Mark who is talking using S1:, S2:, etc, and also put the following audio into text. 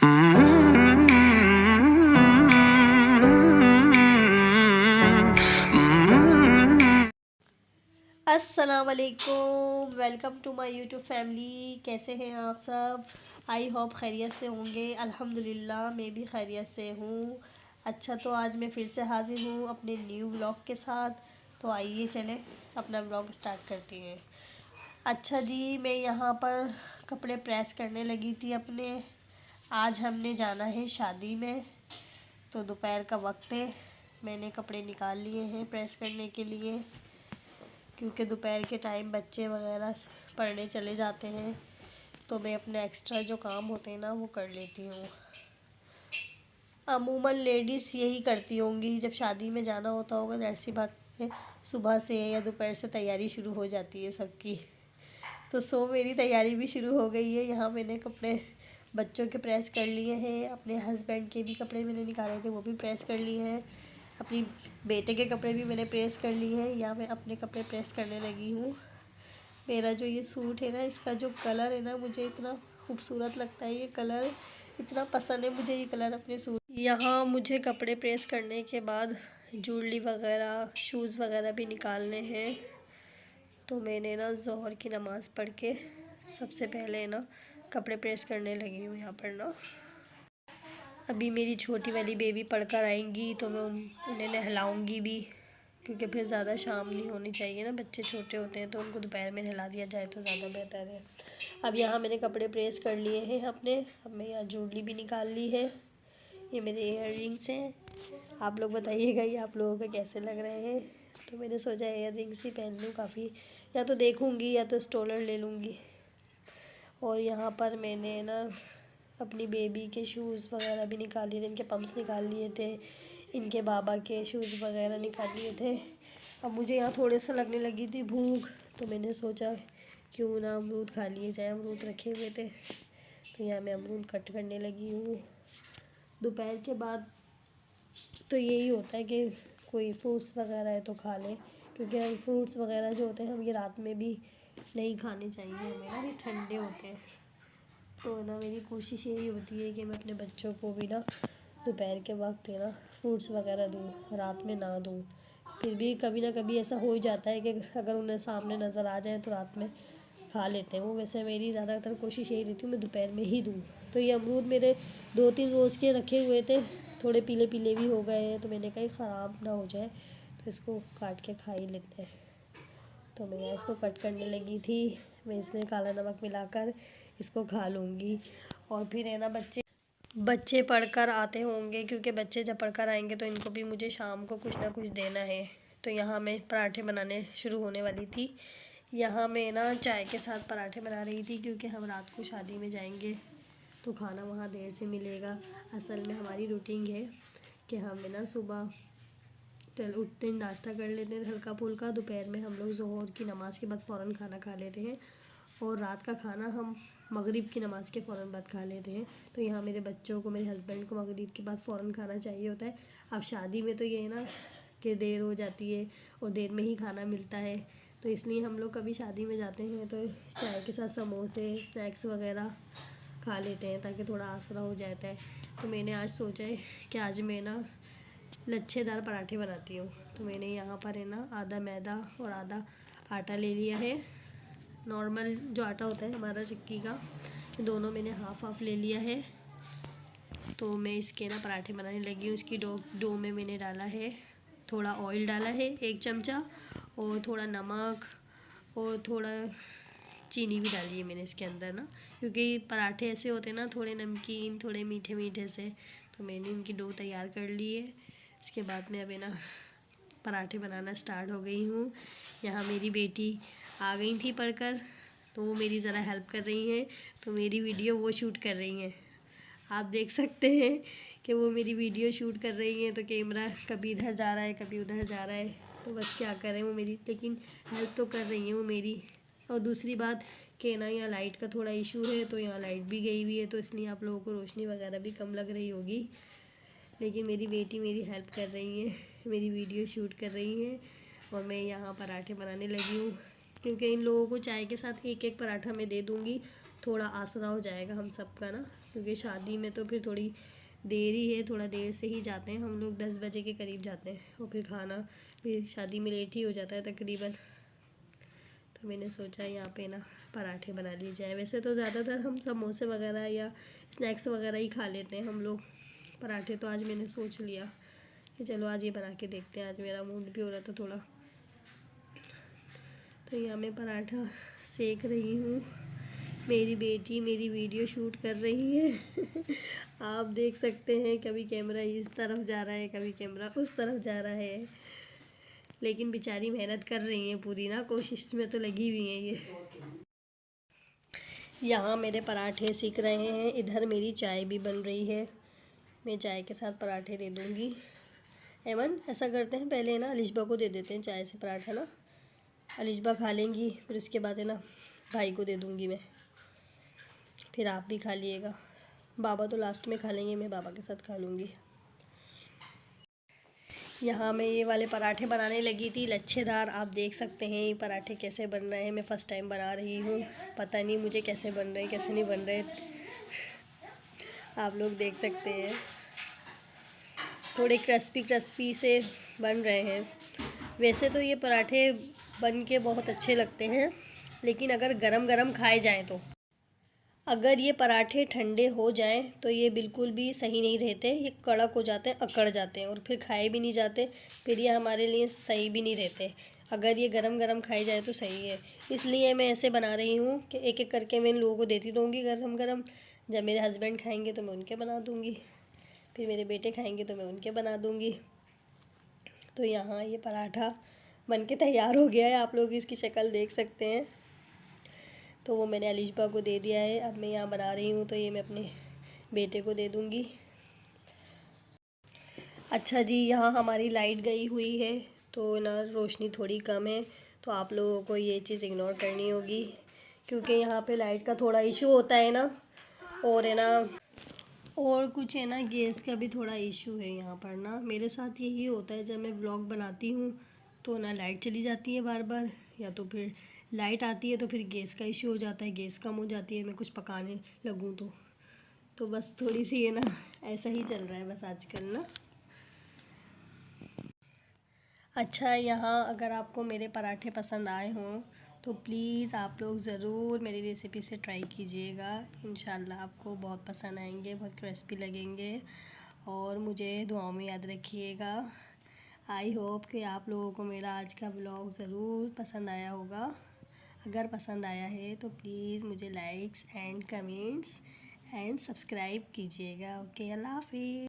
S1: अस्सलाम वालेकुम, welcome to my YouTube family. कैसे हैं आप सब? आई होप खैरियत से होंगे। अल्हम्दुलिल्लाह मैं भी खैरियत से हूँ। अच्छा, तो आज मैं फिर से हाज़िर हूँ अपने न्यू व्लॉग के साथ। तो आइए चलें अपना व्लॉग स्टार्ट करती हैं। अच्छा जी, मैं यहाँ पर कपड़े प्रेस करने लगी थी अपने। आज हमने जाना है शादी में, तो दोपहर का वक्त है। मैंने कपड़े निकाल लिए हैं प्रेस करने के लिए, क्योंकि दोपहर के टाइम बच्चे वगैरह पढ़ने चले जाते हैं, तो मैं अपने एक्स्ट्रा जो काम होते हैं ना वो कर लेती हूँ। अमूमन लेडीज़ यही करती होंगी, जब शादी में जाना होता होगा तो ऐसी बात है, सुबह से या दोपहर से तैयारी शुरू हो जाती है सबकी। तो मेरी तैयारी भी शुरू हो गई है। यहाँ मैंने कपड़े बच्चों के प्रेस कर लिए हैं, अपने हस्बैंड के भी कपड़े मैंने निकाले थे वो भी प्रेस कर लिए हैं, अपनी बेटे के कपड़े भी मैंने प्रेस कर लिए हैं। यहाँ मैं अपने कपड़े प्रेस करने लगी हूँ। मेरा जो ये सूट है ना, इसका जो कलर है ना, मुझे इतना खूबसूरत लगता है। ये कलर इतना पसंद है मुझे, ये कलर अपने सूट। यहाँ मुझे कपड़े प्रेस करने के बाद ज्वेलरी वगैरह, शूज़ वगैरह भी निकालने हैं। तो मैंने ना ज़ोहर की नमाज़ पढ़ के सबसे पहले ना कपड़े प्रेस करने लगी हूँ। यहाँ पर ना अभी मेरी छोटी वाली बेबी पढ़कर आएंगी तो मैं उन्हें नहलाऊंगी भी, क्योंकि फिर ज़्यादा शाम नहीं होनी चाहिए ना। बच्चे छोटे होते हैं तो उनको दोपहर में नहला दिया जाए तो ज़्यादा बेहतर है। अब यहाँ मैंने कपड़े प्रेस कर लिए हैं अपने। अब मैं यहाँ ज्वेलरी भी निकाल ली है। ये मेरे इयर रिंग्स हैं। आप लोग बताइएगा ये आप लोगों को कैसे लग रहे हैं। तो मैंने सोचा इयर रिंग्स ही पहन लूँ, काफ़ी या तो देखूँगी या तो स्टोलर ले लूँगी। और यहाँ पर मैंने ना अपनी बेबी के शूज़ वगैरह भी निकाल लिए थे, इनके पम्प्स निकाल लिए थे, इनके बाबा के शूज़ वगैरह निकाल लिए थे। अब मुझे यहाँ थोड़े सा लगने लगी थी भूख, तो मैंने सोचा क्यों ना अमरूद खा लिए जाए। अमरूद रखे हुए थे तो यहाँ मैं अमरूद कट करने लगी हूँ। दोपहर के बाद तो यही होता है कि कोई फ्रूट्स वगैरह है तो खा लें, क्योंकि हम फ्रूट्स वगैरह जो होते हैं हम ये रात में भी नहीं खाने चाहिए हमें ना, ये ठंडे होते हैं। तो ना मेरी कोशिश यही होती है कि मैं अपने बच्चों को भी ना दोपहर के वक्त है ना फ्रूट्स वगैरह दूँ, रात में ना दूँ। फिर भी कभी ना कभी ऐसा हो ही जाता है कि अगर उन्हें सामने नज़र आ जाए तो रात में खा लेते हैं वो। वैसे मेरी ज़्यादातर कोशिश यही रहती है मैं दोपहर में ही दूँ। तो ये अमरूद मेरे 2-3 रोज़ के रखे हुए थे, थोड़े पीले पीले भी हो गए हैं, तो मैंने कहा ख़राब ना हो जाए तो इसको काट के खा ही लेते हैं। तो मैं इसको कट करने लगी थी। मैं इसमें काला नमक मिलाकर इसको खा लूँगी। और फिर है ना बच्चे पढ़कर आते होंगे, क्योंकि बच्चे जब पढ़कर आएंगे तो इनको भी मुझे शाम को कुछ ना कुछ देना है। तो यहाँ मैं पराठे बनाने शुरू होने वाली थी। यहाँ मैं ना चाय के साथ पराठे बना रही थी, क्योंकि हम रात को शादी में जाएंगे तो खाना वहाँ देर से मिलेगा। असल में हमारी रूटीन है कि हम ना सुबह उठते ही नाश्ता कर लेते हैं हल्का फुल्का, दोपहर में हम लोग ज़ोहर की नमाज़ के बाद फ़ौरन खाना खा लेते हैं, और रात का खाना हम मगरिब की नमाज़ के फ़ौरन बाद खा लेते हैं। तो यहाँ मेरे बच्चों को, मेरे हस्बैंड को मगरिब के बाद फ़ौरन खाना चाहिए होता है। अब शादी में तो ये है ना कि देर हो जाती है और देर में ही खाना मिलता है, तो इसलिए हम लोग कभी शादी में जाते हैं तो चाय के साथ समोसे स्नैक्स वगैरह खा लेते हैं ताकि थोड़ा आसरा हो जाता है। तो मैंने आज सोचा है कि आज मैं ना लच्छेदार पराठे बनाती हूँ। तो मैंने यहाँ पर है ना आधा मैदा और आधा आटा ले लिया है। नॉर्मल जो आटा होता है हमारा चक्की का, दोनों मैंने हाफ़ हाफ़ ले लिया है। तो मैं इसके ना पराठे बनाने लगी हूँ। इसकी डो में मैंने डाला है, थोड़ा ऑयल डाला है 1 चमचा, और थोड़ा नमक और थोड़ा चीनी भी डाली है मैंने इसके अंदर ना, क्योंकि पराठे ऐसे होते हैं ना थोड़े नमकीन थोड़े मीठे मीठे से। तो मैंने इनकी डो तैयार कर ली है। इसके बाद मैं अभी ना पराठे बनाना स्टार्ट हो गई हूँ। यहाँ मेरी बेटी आ गई थी पढ़कर, तो वो मेरी ज़रा हेल्प कर रही हैं, तो मेरी वीडियो वो शूट कर रही हैं। आप देख सकते हैं कि वो मेरी वीडियो शूट कर रही हैं, तो कैमरा कभी इधर जा रहा है कभी उधर जा रहा है, तो बस क्या करें वो मेरी, लेकिन हेल्प तो कर रही हैं वो मेरी। और दूसरी बात कि ना यहाँ लाइट का थोड़ा इशू है, तो यहाँ लाइट भी गई हुई है, तो इसलिए आप लोगों को रोशनी वगैरह भी कम लग रही होगी, लेकिन मेरी बेटी मेरी हेल्प कर रही है, मेरी वीडियो शूट कर रही हैं। और मैं यहाँ पराठे बनाने लगी हूँ, क्योंकि इन लोगों को चाय के साथ एक एक पराठा मैं दे दूँगी थोड़ा आसरा हो जाएगा हम सबका ना, क्योंकि शादी में तो फिर थोड़ी देर ही है, थोड़ा देर से ही जाते हैं हम लोग, 10 बजे के करीब जाते हैं और फिर खाना फिर शादी में लेट ही हो जाता है तकरीबन। तो मैंने सोचा यहाँ पे ना पराठे बना लिए जाए। वैसे तो ज़्यादातर हम समोसे वगैरह या स्नैक्स वगैरह ही खा लेते हैं हम लोग, पराठे तो आज मैंने सोच लिया कि चलो आज ये बना के देखते हैं, आज मेरा मूड भी हो रहा था थोड़ा। तो यहाँ मैं पराठा सेक रही हूँ, मेरी बेटी मेरी वीडियो शूट कर रही है आप देख सकते हैं, कभी कैमरा इस तरफ जा रहा है, कभी कैमरा उस तरफ जा रहा है, लेकिन बेचारी मेहनत कर रही हैं पूरी ना, कोशिश में तो लगी हुई हैं ये। यहाँ मेरे पराठे सीख रहे हैं, इधर मेरी चाय भी बन रही है, मैं चाय के साथ पराठे दे दूँगी। एमन ऐसा करते हैं, पहले ना अलिशबा को दे देते हैं चाय से पराठा ना, अलिशबा खा लेंगी, फिर उसके बाद है ना भाई को दे दूँगी मैं, फिर आप भी खा लिएगा। बाबा तो लास्ट में खा लेंगे, मैं बाबा के साथ खा लूँगी। यहाँ मैं ये वाले पराठे बनाने लगी थी, लच्छेदार। आप देख सकते हैं ये पराठे कैसे बन रहे हैं, मैं फ़र्स्ट टाइम बना रही हूँ, पता नहीं मुझे कैसे बन रहे हैं कैसे नहीं बन रहे, आप लोग देख सकते हैं थोड़े क्रिस्पी से बन रहे हैं। वैसे तो ये पराठे बन के बहुत अच्छे लगते हैं, लेकिन अगर गरम गरम खाए जाएँ तो, अगर ये पराठे ठंडे हो जाएं तो ये बिल्कुल भी सही नहीं रहते, ये कड़क हो जाते हैं, अकड़ जाते हैं और फिर खाए भी नहीं जाते, फिर ये हमारे लिए सही भी नहीं रहते। अगर ये गरम गरम खाए जाए तो सही है, इसलिए मैं ऐसे बना रही हूँ कि एक एक करके मैं इन लोगों को देती रहूँगी गरम गरम। जब मेरे हस्बैंड खाएंगे तो मैं उनके बना दूँगी, फिर मेरे बेटे खाएंगे तो मैं उनके बना दूँगी। तो यहाँ ये पराठा बन के तैयार हो गया है, आप लोग इसकी शक्ल देख सकते हैं। तो वो मैंने अलिशबा को दे दिया है, अब मैं यहाँ बना रही हूँ तो ये मैं अपने बेटे को दे दूँगी। अच्छा जी, यहाँ हमारी लाइट गई हुई है तो ना रोशनी थोड़ी कम है, तो आप लोगों को ये चीज़ इग्नोर करनी होगी, क्योंकि यहाँ पे लाइट का थोड़ा इशू होता है ना, और है ना और कुछ है ना गैस का भी थोड़ा इशू है यहाँ पर ना। मेरे साथ यही होता है, जब मैं व्लॉग बनाती हूँ तो ना लाइट चली जाती है बार बार, या तो फिर लाइट आती है तो फिर गैस का इशू हो जाता है, गैस कम हो जाती है मैं कुछ पकाने लगूँ तो बस थोड़ी सी है ना ऐसा ही चल रहा है बस आजकल ना। अच्छा, यहाँ अगर आपको मेरे पराठे पसंद आए हों तो प्लीज़ आप लोग ज़रूर मेरी रेसिपी से ट्राई कीजिएगा, इंशाल्लाह आपको बहुत पसंद आएंगे, बहुत क्रिस्पी लगेंगे, और मुझे दुआओं में याद रखिएगा। आई होप कि आप लोगों को मेरा आज का व्लॉग ज़रूर पसंद आया होगा। अगर पसंद आया है तो प्लीज़ मुझे likes and comments and subscribe कीजिएगा। ओके, अल्लाह हाफिज़।